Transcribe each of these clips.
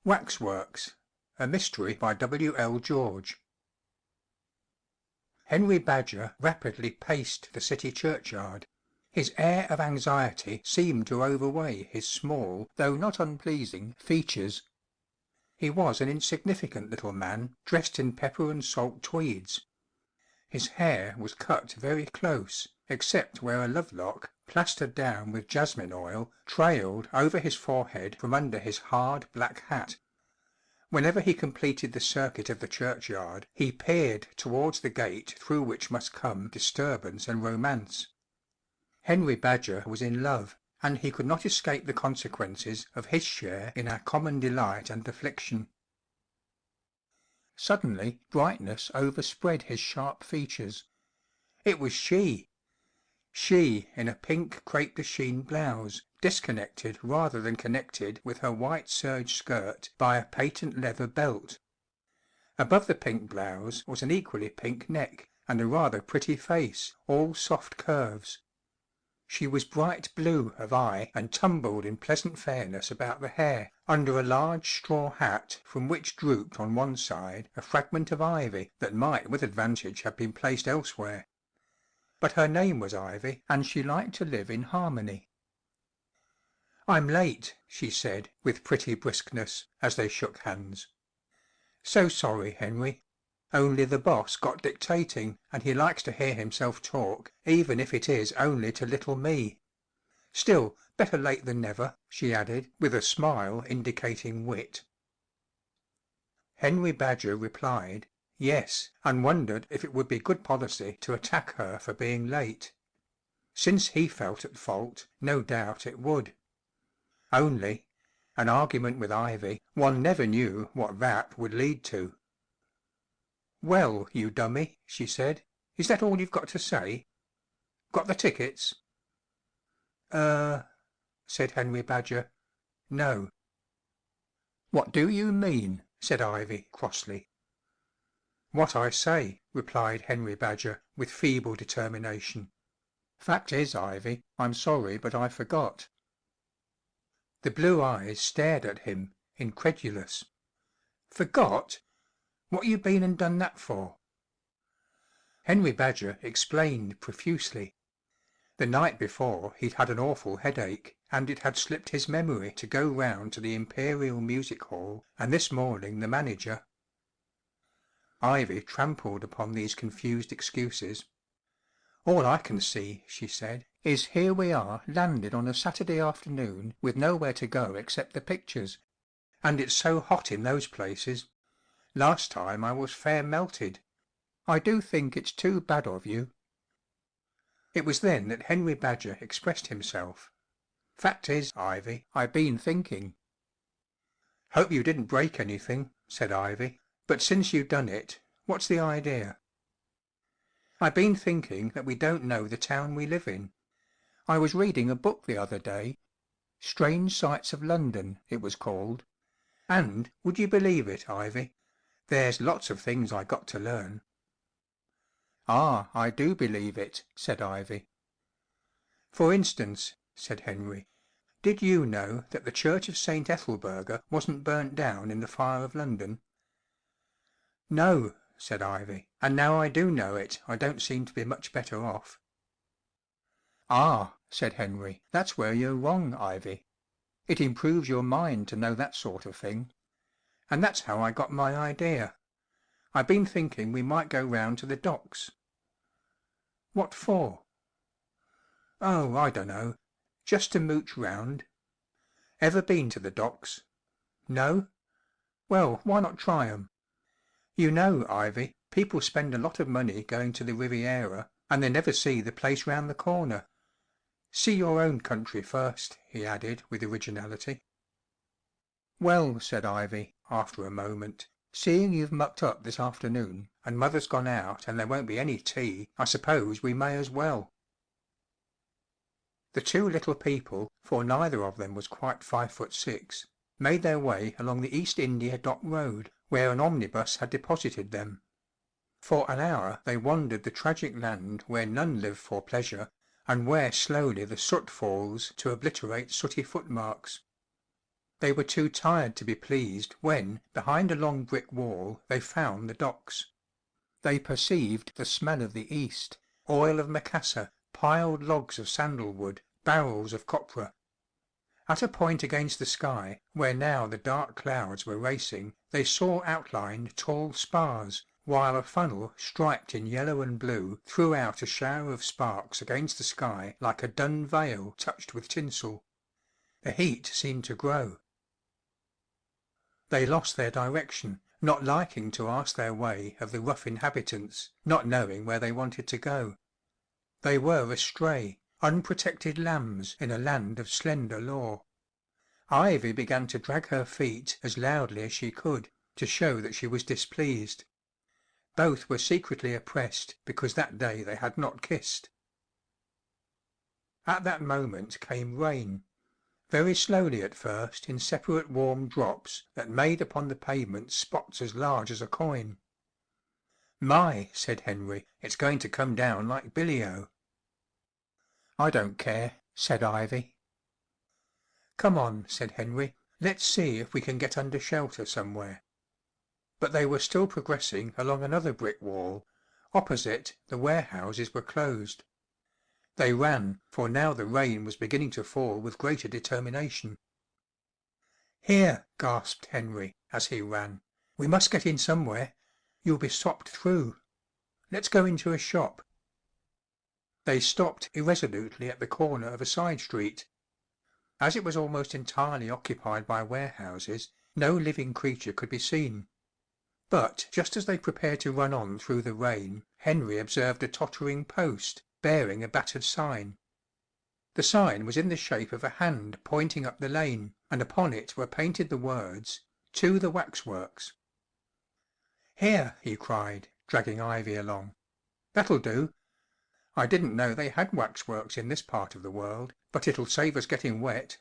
Waxworks, a mystery by W. L. George. Henry Badger rapidly paced the city churchyard. His air of anxiety seemed to overweigh his small, though not unpleasing, features. He was an insignificant little man, dressed in pepper and salt tweeds. His hair was cut very close, except where a lovelock, plastered down with jasmine oil, trailed over his forehead from under his hard black hat. Whenever he completed the circuit of the churchyard, he peered towards the gate through which must come disturbance and romance. Henry Badger was in love, and he could not escape the consequences of his share in our common delight and affliction. Suddenly brightness overspread his sharp features. It was she! She in a pink crêpe de chine blouse, disconnected rather than connected with her white serge skirt by a patent leather belt. Above the pink blouse was an equally pink neck, and a rather pretty face, all soft curves. She was bright blue of eye and tumbled in pleasant fairness about the hair, under a large straw hat from which drooped on one side a fragment of ivy that might with advantage have been placed elsewhere. But her name was Ivy, and she liked to live in harmony. "I'm late," she said, with pretty briskness, as they shook hands. "So sorry, Henry. Only the boss got dictating, and he likes to hear himself talk, even if it is only to little me. Still, better late than never," she added, with a smile indicating wit. Henry Badger replied, "Yes," and wondered if it would be good policy to attack her for being late. Since he felt at fault, no doubt it would. Only—an argument with Ivy, one never knew what that would lead to. "Well, you dummy," she said, "is that all you've got to say? Got the tickets?" Said Henry Badger, "no." "What do you mean?" said Ivy, crossly. "What I say," replied Henry Badger, with feeble determination. "Fact is, Ivy, I'm sorry, but I forgot." The blue eyes stared at him, incredulous. "Forgot? What you been and done that for?" Henry Badger explained profusely. The night before he'd had an awful headache, and it had slipped his memory to go round to the Imperial Music Hall, and this morning the manager. Ivy trampled upon these confused excuses. "All I can see," she said, "is here we are landed on a Saturday afternoon with nowhere to go except the pictures. And it's so hot in those places. Last time I was fair melted. I do think it's too bad of you." It was then that Henry Badger expressed himself. "Fact is, Ivy, I been thinking." "Hope you didn't break anything," said Ivy, "but since you done it, what's the idea?" "I been thinking that we don't know the town we live in. I was reading a book the other day. Strange Sights of London, it was called. And, would you believe it, Ivy, there's lots of things I got to learn." "Ah, I do believe it," said Ivy. "For instance," said Henry, "did you know that the church of St. Ethelburga wasn't burnt down in the fire of London?" "No," said Ivy, "and now I do know it I don't seem to be much better off." "Ah," said Henry, "that's where you're wrong, Ivy. It improves your mind to know that sort of thing. And that's how I got my idea. I been thinking we might go round to the docks." "What for?" "Oh, I dunno. Just to mooch round. Ever been to the docks? No? Well, why not try 'em? You know, Ivy, people spend a lot of money going to the Riviera, and they never see the place round the corner. See your own country first," he added with originality. "Well," said Ivy, after a moment, "seeing you've mucked up this afternoon, and mother's gone out and there won't be any tea, I suppose we may as well." The two little people, for neither of them was quite 5'6", made their way along the East India Dock Road, where an omnibus had deposited them. For an hour they wandered the tragic land where none live for pleasure, and where slowly the soot falls to obliterate sooty footmarks. They were too tired to be pleased when, behind a long brick wall, they found the docks. They perceived the smell of the East, oil of Macassar, piled logs of sandalwood, barrels of copra. At a point against the sky, where now the dark clouds were racing, they saw outlined tall spars, while a funnel striped in yellow and blue threw out a shower of sparks against the sky like a dun veil touched with tinsel. The heat seemed to grow. They lost their direction, not liking to ask their way of the rough inhabitants, not knowing where they wanted to go. They were astray, unprotected lambs in a land of slender law. Ivy began to drag her feet as loudly as she could, to show that she was displeased. Both were secretly oppressed because that day they had not kissed. At that moment came rain, very slowly at first in separate warm drops that made upon the pavement spots as large as a coin. "My," said Henry, "it's going to come down like billy-o." "I don't care," said Ivy. "Come on," said Henry, "let's see if we can get under shelter somewhere." But they were still progressing along another brick wall. Opposite, the warehouses were closed. They ran, for now the rain was beginning to fall with greater determination. "Here," gasped Henry, as he ran, "we must get in somewhere. You'll be sopped through. Let's go into a shop." They stopped irresolutely at the corner of a side street. As it was almost entirely occupied by warehouses, no living creature could be seen. But just as they prepared to run on through the rain, Henry observed a tottering post, bearing a battered sign. The sign was in the shape of a hand pointing up the lane, and upon it were painted the words, "To the Waxworks." "Here," he cried, dragging Ivy along. "That'll do. I didn't know they had waxworks in this part of the world, but it'll save us getting wet."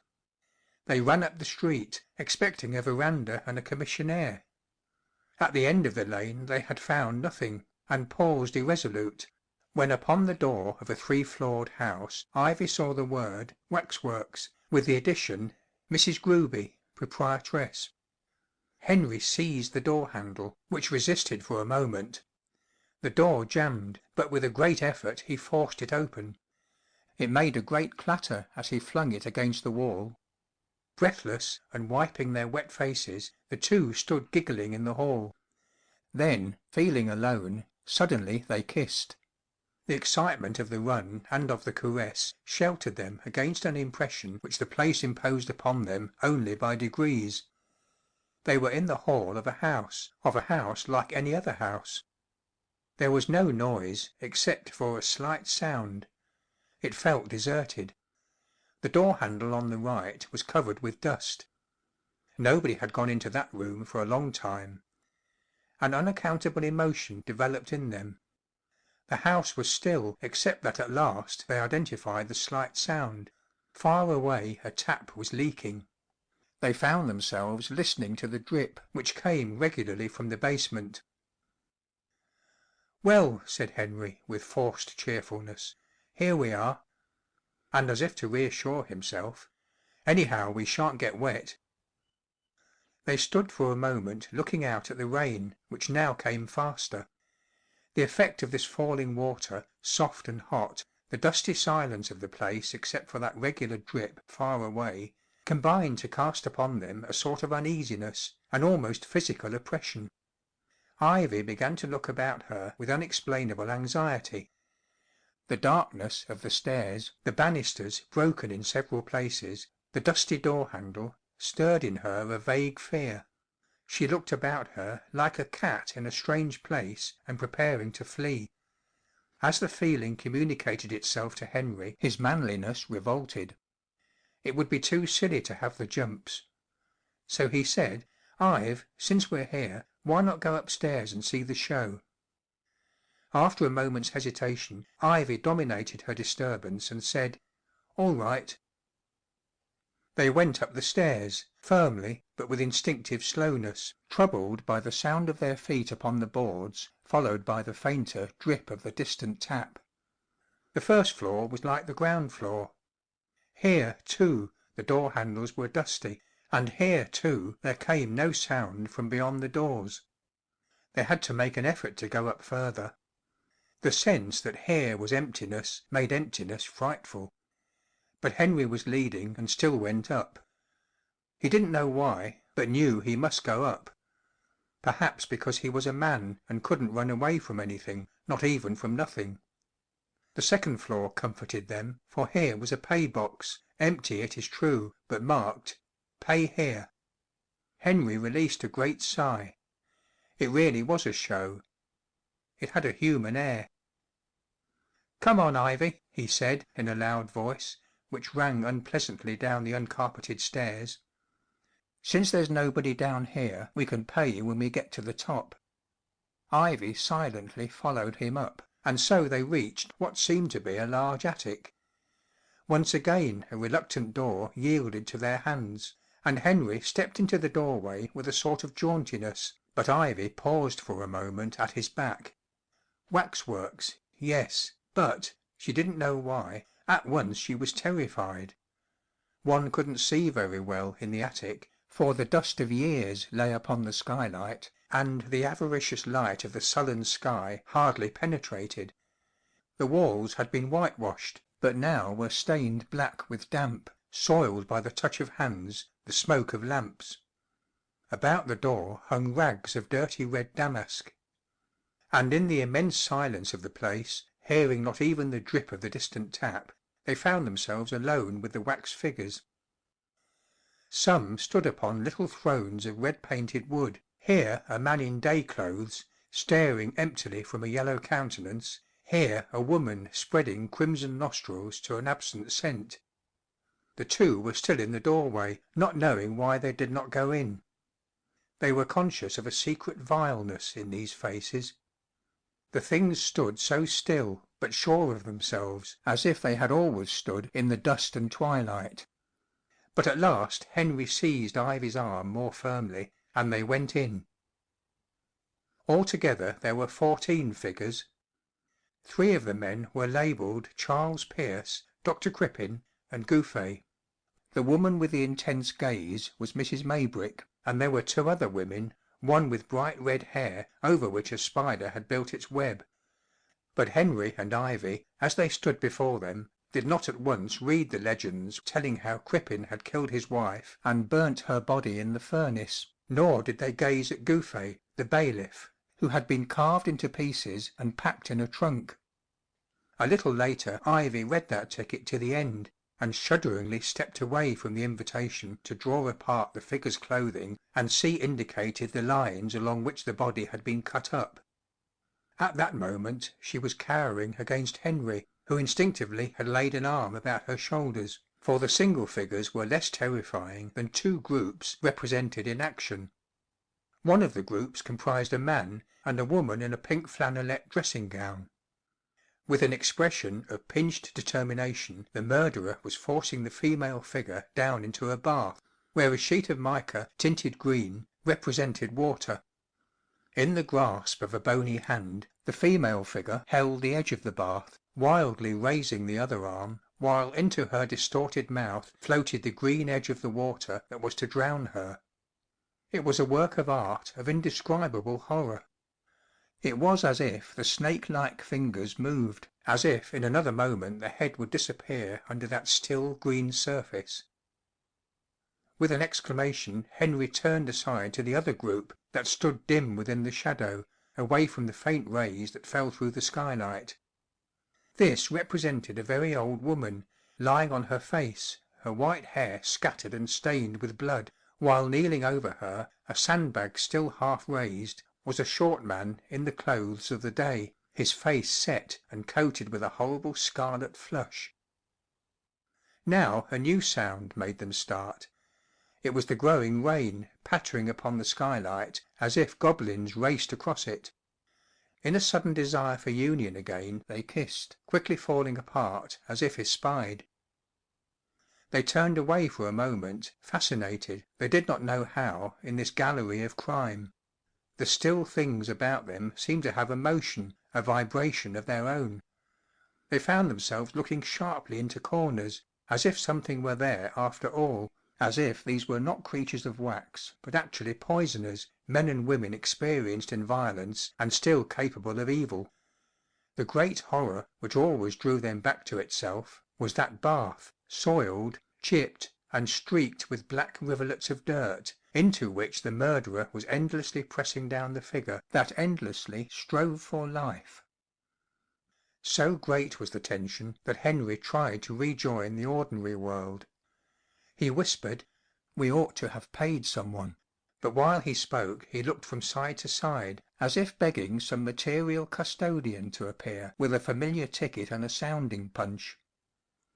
They ran up the street, expecting a veranda and a commissionaire. At the end of the lane they had found nothing, and paused irresolute, when upon the door of a three-floored house Ivy saw the word "Waxworks," with the addition, "Mrs. Gruby, proprietress." Henry seized the door handle, which resisted for a moment. The door jammed, but with a great effort he forced it open. It made a great clatter as he flung it against the wall. Breathless, and wiping their wet faces, the two stood giggling in the hall. Then, feeling alone, suddenly they kissed. The excitement of the run and of the caress sheltered them against an impression which the place imposed upon them only by degrees. They were in the hall of a house like any other house. There was no noise except for a slight sound. It felt deserted. The door handle on the right was covered with dust. Nobody had gone into that room for a long time. An unaccountable emotion developed in them. The house was still except that at last they identified the slight sound. Far away a tap was leaking. They found themselves listening to the drip which came regularly from the basement. "Well," said Henry, with forced cheerfulness, "here we are." And as if to reassure himself, "Anyhow we shan't get wet." They stood for a moment looking out at the rain, which now came faster. The effect of this falling water, soft and hot, the dusty silence of the place except for that regular drip far away, combined to cast upon them a sort of uneasiness, an almost physical oppression. Ivy began to look about her with unexplainable anxiety. The darkness of the stairs, the banisters broken in several places, the dusty door handle, stirred in her a vague fear. She looked about her like a cat in a strange place and preparing to flee. As the feeling communicated itself to Henry his manliness revolted. It would be too silly to have the jumps. So he said, "Ive, since we're here, why not go upstairs and see the show?" After a moment's hesitation Ivy dominated her disturbance and said, "All right." They went up the stairs, firmly but with instinctive slowness, troubled by the sound of their feet upon the boards, followed by the fainter drip of the distant tap. The first floor was like the ground floor. Here, too, the door handles were dusty, and here, too, there came no sound from beyond the doors. They had to make an effort to go up further. The sense that here was emptiness made emptiness frightful. But Henry was leading and still went up. He didn't know why, but knew he must go up. Perhaps because he was a man and couldn't run away from anything, not even from nothing. The second floor comforted them, for here was a pay box, empty it is true, but marked "Pay here." Henry released a great sigh. It really was a show. It had a human air. "Come on, Ivy," he said in a loud voice, which rang unpleasantly down the uncarpeted stairs. "Since there's nobody down here we can pay you when we get to the top." Ivy silently followed him up, and so they reached what seemed to be a large attic. Once again a reluctant door yielded to their hands, and Henry stepped into the doorway with a sort of jauntiness, but Ivy paused for a moment at his back. Waxworks, yes, but, she didn't know why, at once she was terrified. One couldn't see very well in the attic, for the dust of years lay upon the skylight, and the avaricious light of the sullen sky hardly penetrated. The walls had been whitewashed, but now were stained black with damp, soiled by the touch of hands, the smoke of lamps. About the door hung rags of dirty red damask. And in the immense silence of the place, hearing not even the drip of the distant tap, they found themselves alone with the wax figures. Some stood upon little thrones of red-painted wood, here a man in day clothes, staring emptily from a yellow countenance, here a woman spreading crimson nostrils to an absent scent. The two were still in the doorway, not knowing why they did not go in. They were conscious of a secret vileness in these faces. The things stood so still, but sure of themselves, as if they had always stood in the dust and twilight. But at last Henry seized Ivy's arm more firmly, and they went in. Altogether there were 14 figures. 3 of the men were labelled Charles Pearce, Dr. Crippen, and Gouffé. The woman with the intense gaze was Mrs. Maybrick, and there were 2 other women, one with bright red hair over which a spider had built its web. But Henry and Ivy, as they stood before them, did not at once read the legends telling how Crippen had killed his wife and burnt her body in the furnace, nor did they gaze at Gouffé, the bailiff, who had been carved into pieces and packed in a trunk. A little later Ivy read that ticket to the end, and shudderingly stepped away from the invitation to draw apart the figure's clothing and see indicated the lines along which the body had been cut up. At that moment she was cowering against Henry, who instinctively had laid an arm about her shoulders, for the single figures were less terrifying than 2 groups represented in action. One of the groups comprised a man and a woman in a pink flannelette dressing gown. With an expression of pinched determination the murderer was forcing the female figure down into a bath, where a sheet of mica, tinted green, represented water. In the grasp of a bony hand the female figure held the edge of the bath, wildly raising the other arm, while into her distorted mouth floated the green edge of the water that was to drown her. It was a work of art of indescribable horror. It was as if the snake-like fingers moved, as if in another moment the head would disappear under that still green surface. With an exclamation Henry turned aside to the other group, that stood dim within the shadow, away from the faint rays that fell through the skylight. This represented a very old woman, lying on her face, her white hair scattered and stained with blood, while kneeling over her, a sandbag still half raised, was a short man in the clothes of the day, his face set and coated with a horrible scarlet flush. Now a new sound made them start. It was the growing rain pattering upon the skylight as if goblins raced across it. In a sudden desire for union again they kissed, quickly falling apart as if espied. They turned away for a moment, fascinated, they did not know how, in this gallery of crime. The still things about them seemed to have a motion, a vibration of their own. They found themselves looking sharply into corners, as if something were there after all, as if these were not creatures of wax, but actually poisoners, men and women experienced in violence and still capable of evil. The great horror, which always drew them back to itself, was that bath, soiled, chipped, and streaked with black rivulets of dirt, into which the murderer was endlessly pressing down the figure that endlessly strove for life. So great was the tension that Henry tried to rejoin the ordinary world. He whispered, "We ought to have paid someone," but while he spoke he looked from side to side, as if begging some material custodian to appear with a familiar ticket and a sounding punch.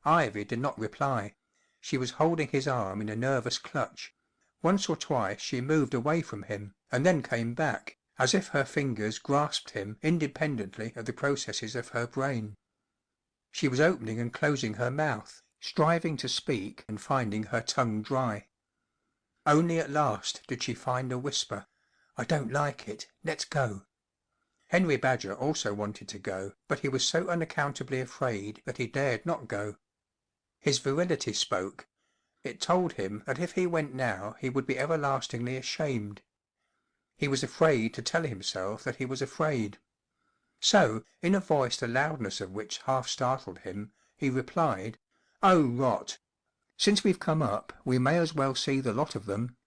Ivy did not reply. She was holding his arm in a nervous clutch. Once or twice she moved away from him, and then came back, as if her fingers grasped him independently of the processes of her brain. She was opening and closing her mouth, striving to speak and finding her tongue dry. Only at last did she find a whisper, "I don't like it, let's go." Henry Badger also wanted to go, but he was so unaccountably afraid that he dared not go. His virility spoke. It told him that if he went now he would be everlastingly ashamed. He was afraid to tell himself that he was afraid. So, in a voice the loudness of which half startled him, he replied, "Oh, rot! Since we've come up we may as well see the lot of them."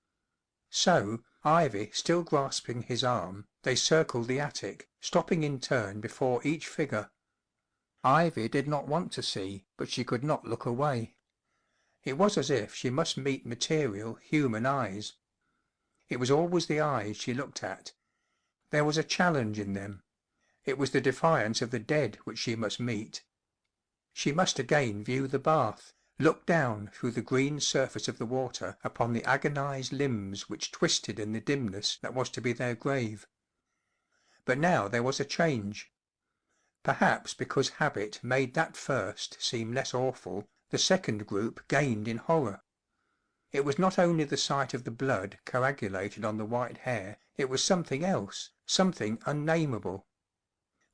So, Ivy still grasping his arm, they circled the attic, stopping in turn before each figure. Ivy did not want to see, but she could not look away. It was as if she must meet material, human eyes. It was always the eyes she looked at. There was a challenge in them. It was the defiance of the dead which she must meet. She must again view the bath, look down through the green surface of the water upon the agonized limbs which twisted in the dimness that was to be their grave. But now there was a change. Perhaps because habit made that first seem less awful, the second group gained in horror. It was not only the sight of the blood coagulated on the white hair, it was something else, something unnameable.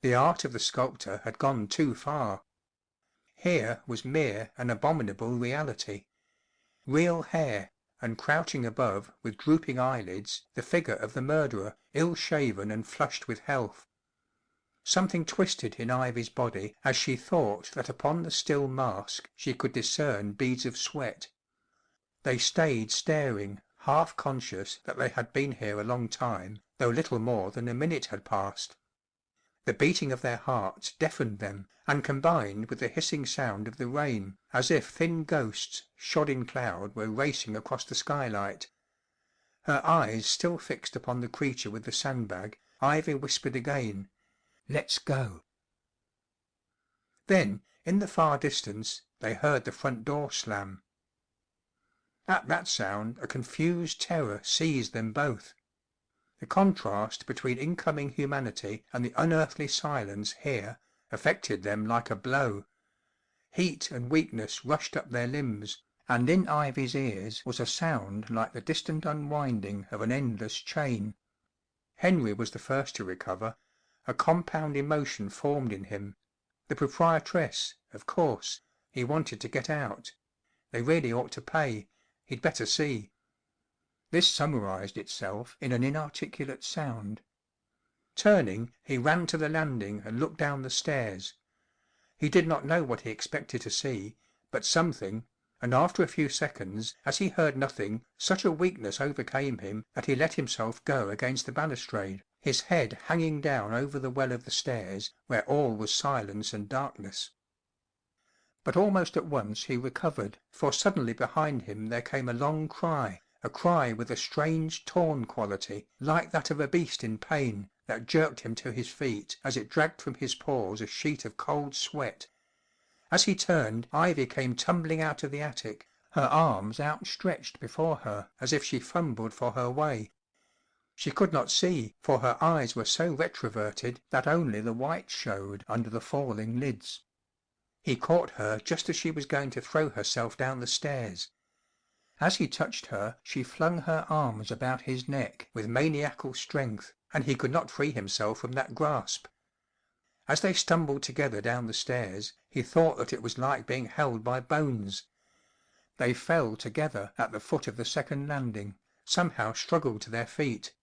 The art of the sculptor had gone too far. Here was mere and abominable reality. Real hair, and crouching above with drooping eyelids the figure of the murderer, ill-shaven and flushed with health. Something twisted in Ivy's body as she thought that upon the still mask she could discern beads of sweat. They stayed staring, half conscious that they had been here a long time, though little more than a minute had passed. The beating of their hearts deafened them, and combined with the hissing sound of the rain, as if thin ghosts, shod in cloud, were racing across the skylight. Her eyes still fixed upon the creature with the sandbag, Ivy whispered again, "Let's go." Then, in the far distance, they heard the front door slam. At that sound a confused terror seized them both. The contrast between incoming humanity and the unearthly silence here affected them like a blow. Heat and weakness rushed up their limbs, and in Ivy's ears was a sound like the distant unwinding of an endless chain. Henry was the first to recover. A compound emotion formed in him. The proprietress, of course. He wanted to get out. They really ought to pay. He'd better see. This summarized itself in an inarticulate sound. Turning, he ran to the landing and looked down the stairs. He did not know what he expected to see, but something, and after a few seconds, as he heard nothing, such a weakness overcame him that he let himself go against the balustrade, his head hanging down over the well of the stairs, where all was silence and darkness. But almost at once he recovered, for suddenly behind him there came a long cry, a cry with a strange torn quality, like that of a beast in pain, that jerked him to his feet as it dragged from his pores a sheet of cold sweat. As he turned, Ivy came tumbling out of the attic, her arms outstretched before her as if she fumbled for her way. She could not see, for her eyes were so retroverted that only the white showed under the falling lids. He caught her just as she was going to throw herself down the stairs. As he touched her she flung her arms about his neck with maniacal strength, and he could not free himself from that grasp. As they stumbled together down the stairs, he thought that it was like being held by bones. They fell together at the foot of the second landing, somehow struggled to their feet.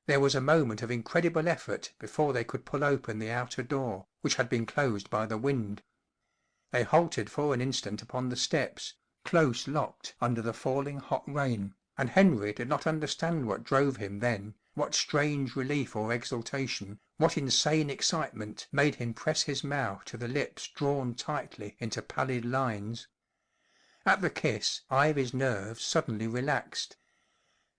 There was a moment of incredible effort before they could pull open the outer door, which had been closed by the wind. They halted for an instant upon the steps, close locked under the falling hot rain, and Henry did not understand what drove him then, what strange relief or exultation, what insane excitement made him press his mouth to the lips drawn tightly into pallid lines. At the kiss Ivy's nerves suddenly relaxed.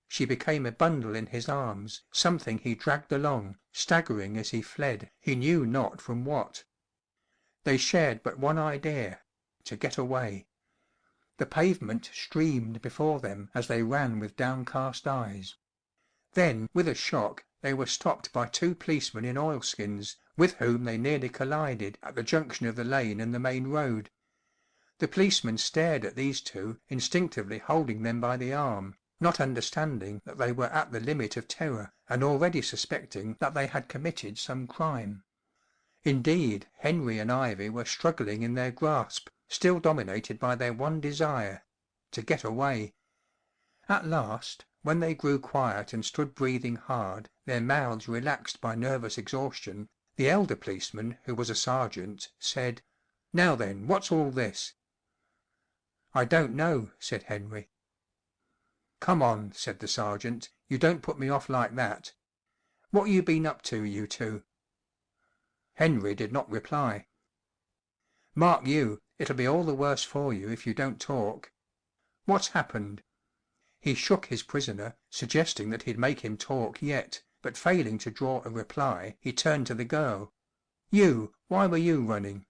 She became a bundle in his arms, something he dragged along, staggering as he fled, he knew not from what. They shared but one idea—to get away. The pavement streamed before them as they ran with downcast eyes. Then, with a shock, they were stopped by two policemen in oilskins, with whom they nearly collided at the junction of the lane and the main road. The policeman stared at these two, instinctively holding them by the arm, not understanding that they were at the limit of terror, and already suspecting that they had committed some crime. Indeed, Henry and Ivy were struggling in their grasp, still dominated by their one desire—to get away. At last, when they grew quiet and stood breathing hard, their mouths relaxed by nervous exhaustion, the elder policeman, who was a sergeant, said, "Now then, what's all this?" "I don't know," said Henry. "Come on," said the sergeant, "you don't put me off like that. What you been up to, you two?" Henry did not reply. "Mark you, it'll be all the worse for you if you don't talk. What's happened?" He shook his prisoner, suggesting that he'd make him talk yet, but failing to draw a reply, he turned to the girl. "You, why were you running?"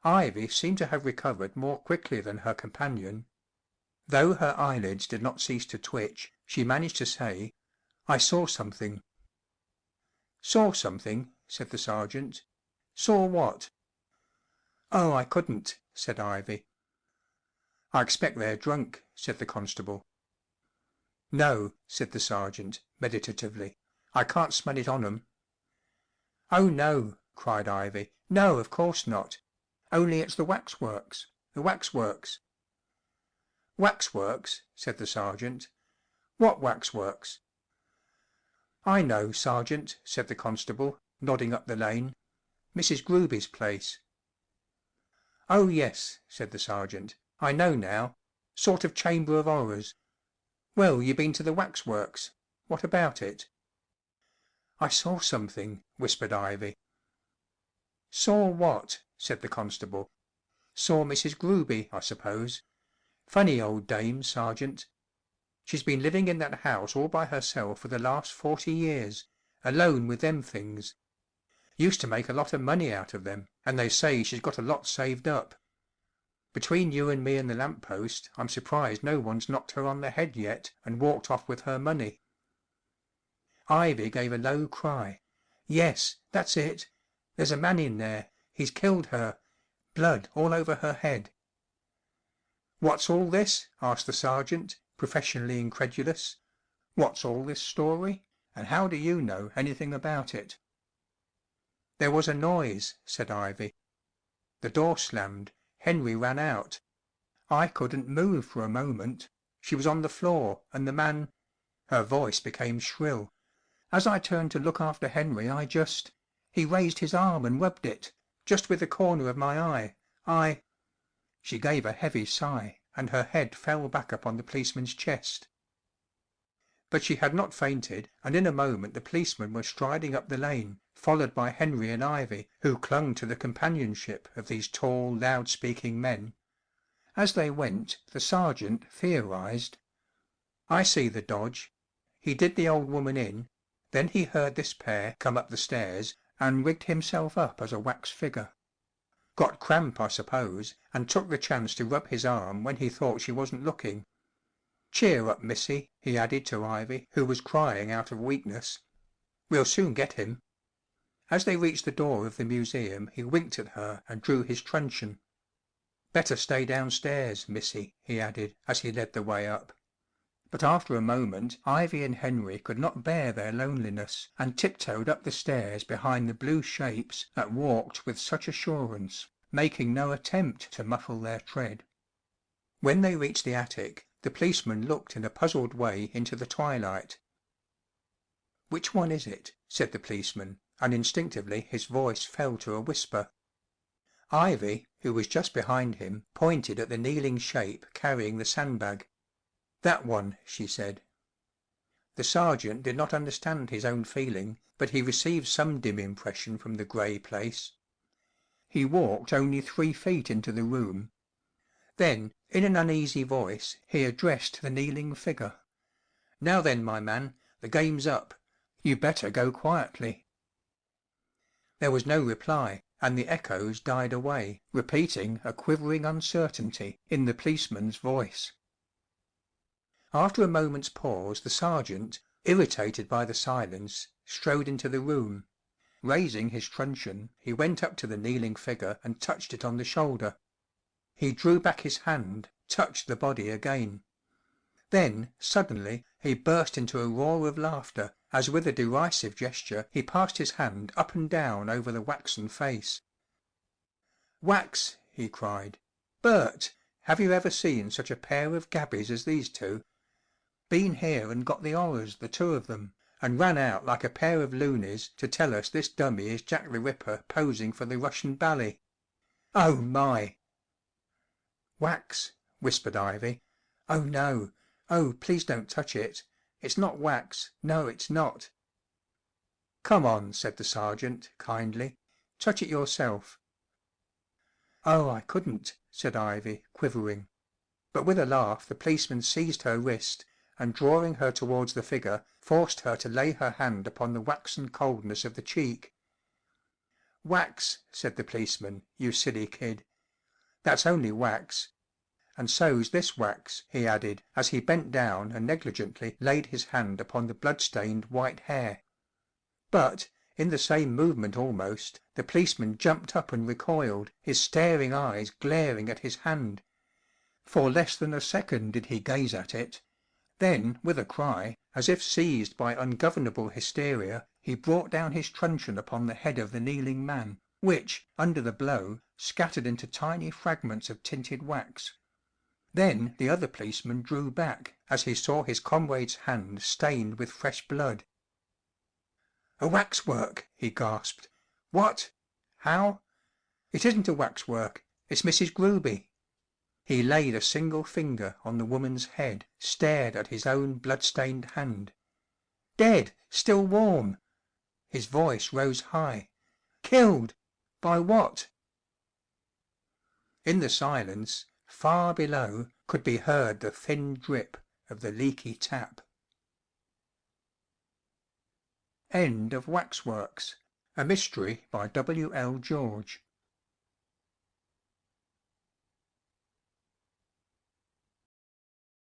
Ivy seemed to have recovered more quickly than her companion. Though her eyelids did not cease to twitch, she managed to say, "I saw something." "Saw something?" said the sergeant. "Saw what?" "Oh, I couldn't," said Ivy. "I expect they're drunk," said the constable. "No," said the sergeant, meditatively, "I can't smell it on 'em." "Oh, no," cried Ivy, "no, of course not. Only it's the Waxworks—the Waxworks." "Waxworks?" said the sergeant. "What waxworks?" "I know, sergeant," said the constable, nodding up the lane. "Mrs. Gruby's place." "Oh, yes," said the sergeant, "I know now. Sort of chamber of horrors. Well, you been to the Waxworks. What about it?" "I saw something," whispered Ivy. "Saw what?" said the constable. "Saw Mrs. Gruby, I suppose. Funny old dame, sergeant. She's been living in that house all by herself for the last 40 years, alone with them things. Used to make a lot of money out of them, and they say she's got a lot saved up. Between you and me and the lamp post, I'm surprised no one's knocked her on the head yet and walked off with her money." Ivy gave a low cry. "Yes, that's it. There's a man in there. He's killed her. Blood all over her head." "What's all this?" asked the sergeant, professionally incredulous. "What's all this story? And how do you know anything about it?" "There was a noise," said Ivy. "The door slammed. Henry ran out. I couldn't move for a moment. She was on the floor, and the man—" Her voice became shrill. "As I turned to look after Henry I just—he raised his arm and rubbed it—just with the corner of my eye. I—" She gave a heavy sigh, and her head fell back upon the policeman's chest. But she had not fainted, and in a moment the policemen were striding up the lane, followed by Henry and Ivy, who clung to the companionship of these tall, loud speaking men. As they went, the sergeant theorised. "I see the dodge. He did the old woman in, then he heard this pair come up the stairs, and rigged himself up as a wax figure. Got cramp, I suppose, and took the chance to rub his arm when he thought she wasn't looking. Cheer up, missy," he added to Ivy, who was crying out of weakness. "We'll soon get him." As they reached the door of the museum he winked at her and drew his truncheon. "Better stay downstairs, missy," he added, as he led the way up. But after a moment Ivy and Henry could not bear their loneliness, and tiptoed up the stairs behind the blue shapes that walked with such assurance, making no attempt to muffle their tread. When they reached the attic, the policeman looked in a puzzled way into the twilight. "Which one is it?" said the policeman, and instinctively his voice fell to a whisper. Ivy, who was just behind him, pointed at the kneeling shape carrying the sandbag. "That one," she said. The sergeant did not understand his own feeling, but he received some dim impression from the grey place. He walked only 3 feet into the room. Then, in an uneasy voice, he addressed the kneeling figure. "Now then, my man, the game's up. You'd better go quietly." There was no reply, and the echoes died away, repeating a quivering uncertainty in the policeman's voice. After a moment's pause the sergeant, irritated by the silence, strode into the room. Raising his truncheon, he went up to the kneeling figure and touched it on the shoulder. He drew back his hand, touched the body again. Then, suddenly, he burst into a roar of laughter, as with a derisive gesture he passed his hand up and down over the waxen face. "Wax!" he cried. "Bert, have you ever seen such a pair of gabies as these two? Been here and got the 'orrors, the two of them, and ran out like a pair of loonies to tell us this dummy is Jack the Ripper posing for the Russian bally. Oh, my!" "Wax," whispered Ivy. "Oh, no. Oh, please don't touch it. It's not wax. No, it's not." "Come on," said the sergeant, kindly. "Touch it yourself." "Oh, I couldn't," said Ivy, quivering. But with a laugh the policeman seized her wrist, and drawing her towards the figure, forced her to lay her hand upon the waxen coldness of the cheek. "Wax," said the policeman, "you silly kid. That's only wax. And so's this wax," he added, as he bent down and negligently laid his hand upon the blood‐stained white hair. But, in the same movement almost, the policeman jumped up and recoiled, his staring eyes glaring at his hand. For less than a second did he gaze at it. Then with a cry, as if seized by ungovernable hysteria, he brought down his truncheon upon the head of the kneeling man, which, under the blow, scattered into tiny fragments of tinted wax. Then the other policeman drew back as he saw his comrade's hand stained with fresh blood. "A waxwork!" he gasped. "What? How? It isn't a waxwork, it's Mrs. Gruby." He laid a single finger on the woman's head, stared at his own blood‐stained hand. "Dead! Still warm!" His voice rose high. "Killed! By what?" In the silence, far below, could be heard the thin drip of the leaky tap. End of Waxworks, a mystery by W. L. George.